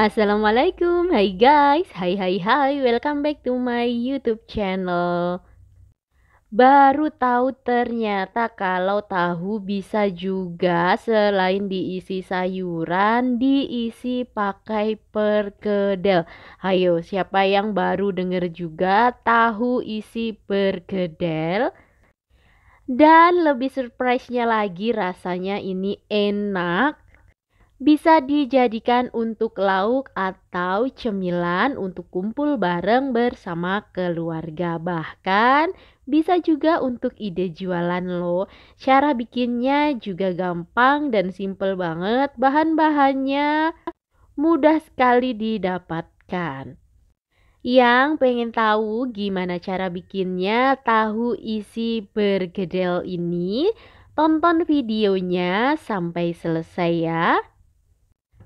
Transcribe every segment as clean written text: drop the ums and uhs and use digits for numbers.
Assalamualaikum, hai guys, hai, welcome back to my YouTube channel. Baru tahu ternyata kalau tahu bisa juga selain diisi sayuran, diisi pakai perkedel. Ayo, siapa yang baru denger juga tahu isi perkedel? Dan lebih surprise-nya lagi rasanya ini enak. Bisa dijadikan untuk lauk atau cemilan untuk kumpul bareng bersama keluarga. Bahkan bisa juga untuk ide jualan loh. Cara bikinnya juga gampang dan simple banget. Bahan-bahannya mudah sekali didapatkan. Yang pengen tahu gimana cara bikinnya tahu isi bergedel ini? Tonton videonya sampai selesai ya.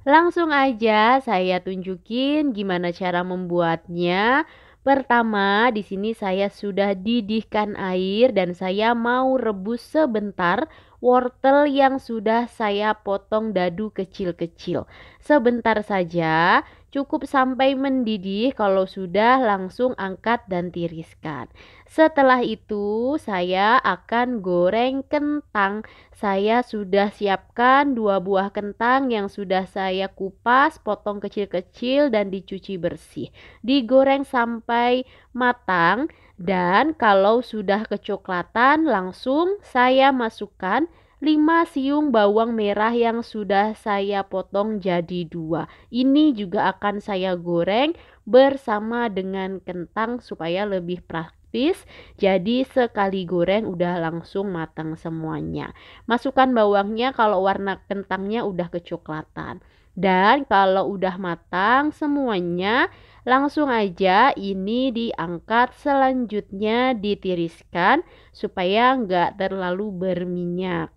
Langsung aja saya tunjukin gimana cara membuatnya. Pertama, di sini saya sudah didihkan air dan saya mau rebus sebentar wortel yang sudah saya potong dadu kecil-kecil. Sebentar saja, cukup sampai mendidih. Kalau sudah langsung angkat dan tiriskan. Setelah itu, saya akan goreng kentang. Saya sudah siapkan 2 buah kentang yang sudah saya kupas, potong kecil-kecil dan dicuci bersih. Digoreng sampai matang dan kalau sudah kecoklatan langsung saya masukkan 5 siung bawang merah yang sudah saya potong jadi 2. Ini juga akan saya goreng bersama dengan kentang supaya lebih praktis. Jadi sekali goreng udah langsung matang semuanya. Masukkan bawangnya kalau warna kentangnya udah kecoklatan. Dan kalau udah matang semuanya, langsung aja ini diangkat, selanjutnya ditiriskan supaya nggak terlalu berminyak.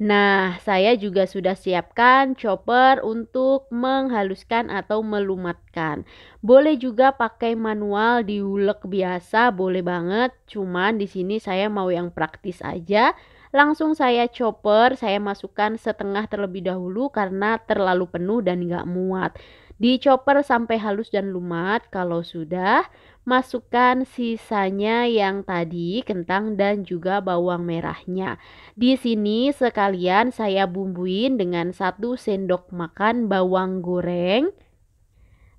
Nah, saya juga sudah siapkan chopper untuk menghaluskan atau melumatkan. Boleh juga pakai manual diulek biasa, boleh banget. Cuman di sini saya mau yang praktis aja. Langsung saya chopper, saya masukkan setengah terlebih dahulu karena terlalu penuh dan nggak muat. Dichopper sampai halus dan lumat. Kalau sudah, masukkan sisanya yang tadi kentang dan juga bawang merahnya. Di sini sekalian saya bumbuin dengan 1 sendok makan bawang goreng,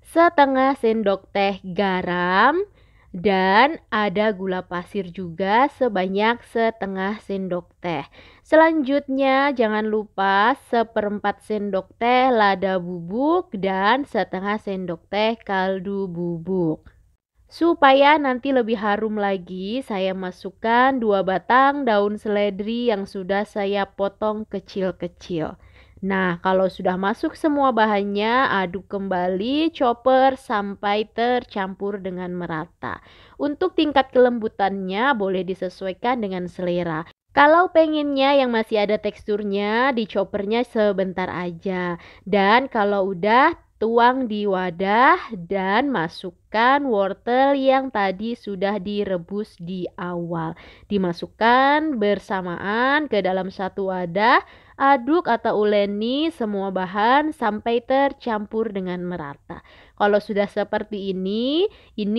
setengah sendok teh garam, dan ada gula pasir juga sebanyak setengah sendok teh. Selanjutnya jangan lupa 1/4 sendok teh lada bubuk dan setengah sendok teh kaldu bubuk. Supaya nanti lebih harum lagi, saya masukkan 2 batang daun seledri yang sudah saya potong kecil-kecil. Nah, kalau sudah masuk semua bahannya, aduk kembali chopper sampai tercampur dengan merata. Untuk tingkat kelembutannya boleh disesuaikan dengan selera. Kalau pengennya yang masih ada teksturnya, di choppernya sebentar aja. Dan kalau udah, tuang di wadah dan masukkan wortel yang tadi sudah direbus di awal. Dimasukkan bersamaan ke dalam satu wadah, aduk atau uleni semua bahan sampai tercampur dengan merata. Kalau sudah seperti ini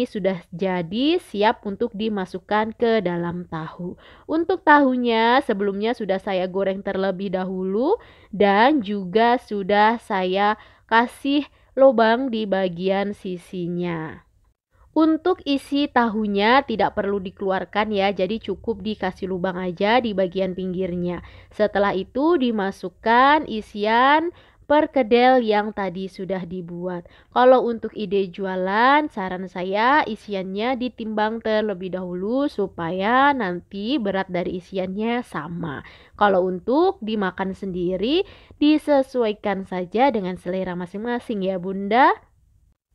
sudah jadi siap untuk dimasukkan ke dalam tahu. Untuk tahunya sebelumnya sudah saya goreng terlebih dahulu dan juga sudah saya kasih lubang di bagian sisinya. Untuk isi tahunya tidak perlu dikeluarkan ya, jadi cukup dikasih lubang aja di bagian pinggirnya. Setelah itu dimasukkan isian perkedel yang tadi sudah dibuat. Kalau untuk ide jualan, saran saya isiannya ditimbang terlebih dahulu supaya nanti berat dari isiannya sama. Kalau untuk dimakan sendiri, disesuaikan saja dengan selera masing-masing ya Bunda.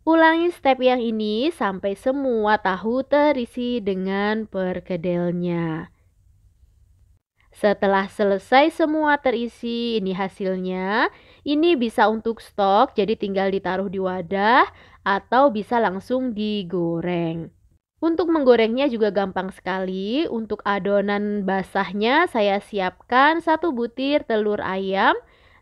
Ulangi step yang ini sampai semua tahu terisi dengan perkedelnya. Setelah selesai semua terisi, ini hasilnya. Ini bisa untuk stok, jadi tinggal ditaruh di wadah atau bisa langsung digoreng. Untuk menggorengnya juga gampang sekali. Untuk adonan basahnya saya siapkan 1 butir telur ayam,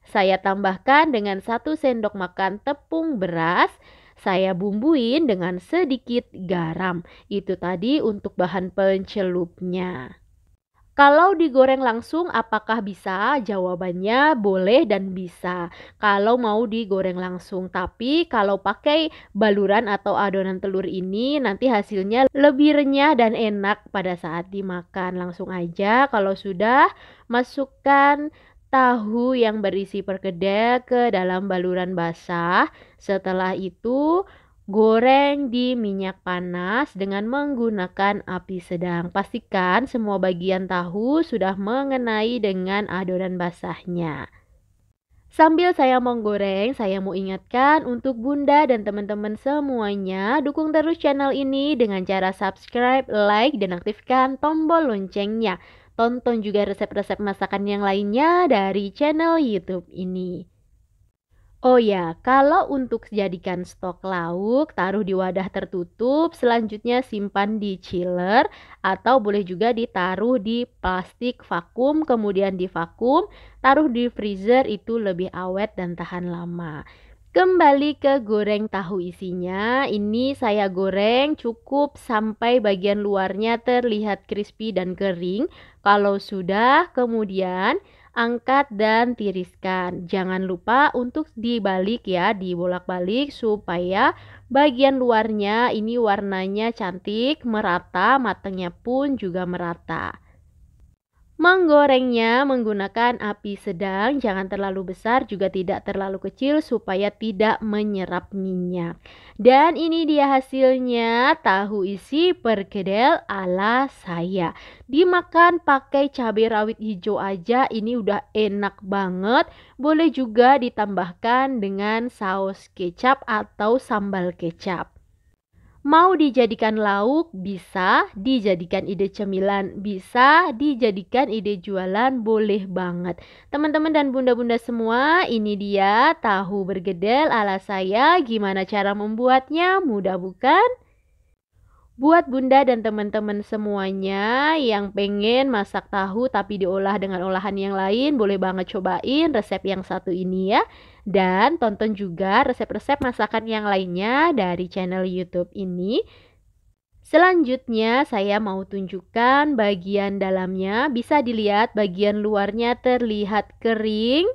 Saya tambahkan dengan 1 sendok makan tepung beras. Saya bumbuin dengan sedikit garam. Itu tadi untuk bahan pencelupnya. Kalau digoreng langsung apakah bisa? Jawabannya boleh dan bisa. Kalau mau digoreng langsung, tapi kalau pakai baluran atau adonan telur ini nanti hasilnya lebih renyah dan enak pada saat dimakan. Langsung aja kalau sudah masukkan tahu yang berisi perkedel ke dalam baluran basah. Setelah itu goreng di minyak panas dengan menggunakan api sedang. Pastikan semua bagian tahu sudah mengenai dengan adonan basahnya. Sambil saya menggoreng, saya mau ingatkan untuk Bunda dan teman-teman semuanya, dukung terus channel ini dengan cara subscribe, like, dan aktifkan tombol loncengnya. Tonton juga resep-resep masakan yang lainnya dari channel YouTube ini. Oh ya, kalau untuk jadikan stok lauk, taruh di wadah tertutup, selanjutnya simpan di chiller atau boleh juga ditaruh di plastik vakum, kemudian divakum, taruh di freezer itu lebih awet dan tahan lama. Kembali ke goreng tahu isinya, ini saya goreng cukup sampai bagian luarnya terlihat crispy dan kering. Kalau sudah, kemudian angkat dan tiriskan. Jangan lupa untuk dibalik ya, dibolak-balik supaya bagian luarnya ini warnanya cantik, merata, matangnya pun juga merata. Menggorengnya menggunakan api sedang, jangan terlalu besar juga tidak terlalu kecil supaya tidak menyerap minyak. Dan ini dia hasilnya, tahu isi perkedel ala saya. Dimakan pakai cabai rawit hijau aja ini udah enak banget. Boleh juga ditambahkan dengan saus kecap atau sambal kecap. Mau dijadikan lauk bisa, dijadikan ide cemilan bisa, dijadikan ide jualan boleh banget. Teman-teman dan bunda-bunda semua, ini dia tahu bergedel ala saya. Gimana cara membuatnya? Mudah bukan? Buat bunda dan teman-teman semuanya yang pengen masak tahu tapi diolah dengan olahan yang lain, boleh banget cobain resep yang satu ini ya. Dan tonton juga resep-resep masakan yang lainnya dari channel YouTube ini. Selanjutnya saya mau tunjukkan bagian dalamnya. Bisa dilihat bagian luarnya terlihat kering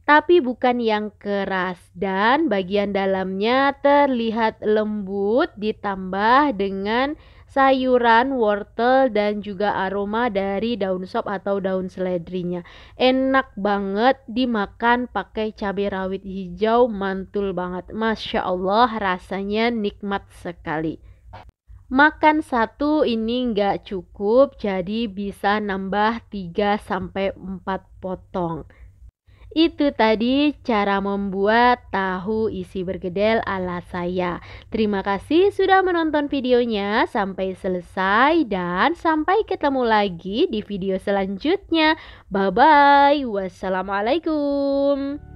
tapi bukan yang keras, dan bagian dalamnya terlihat lembut ditambah dengan sayuran, wortel, dan juga aroma dari daun sop atau daun seledrinya. Enak banget dimakan pakai cabai rawit hijau, mantul banget. Masya Allah, rasanya nikmat sekali. Makan satu ini nggak cukup, jadi bisa nambah 3 sampai 4 potong. Itu tadi cara membuat tahu isi bergedel ala saya. Terima kasih sudah menonton videonya sampai selesai dan sampai ketemu lagi di video selanjutnya. Bye bye. Wassalamualaikum.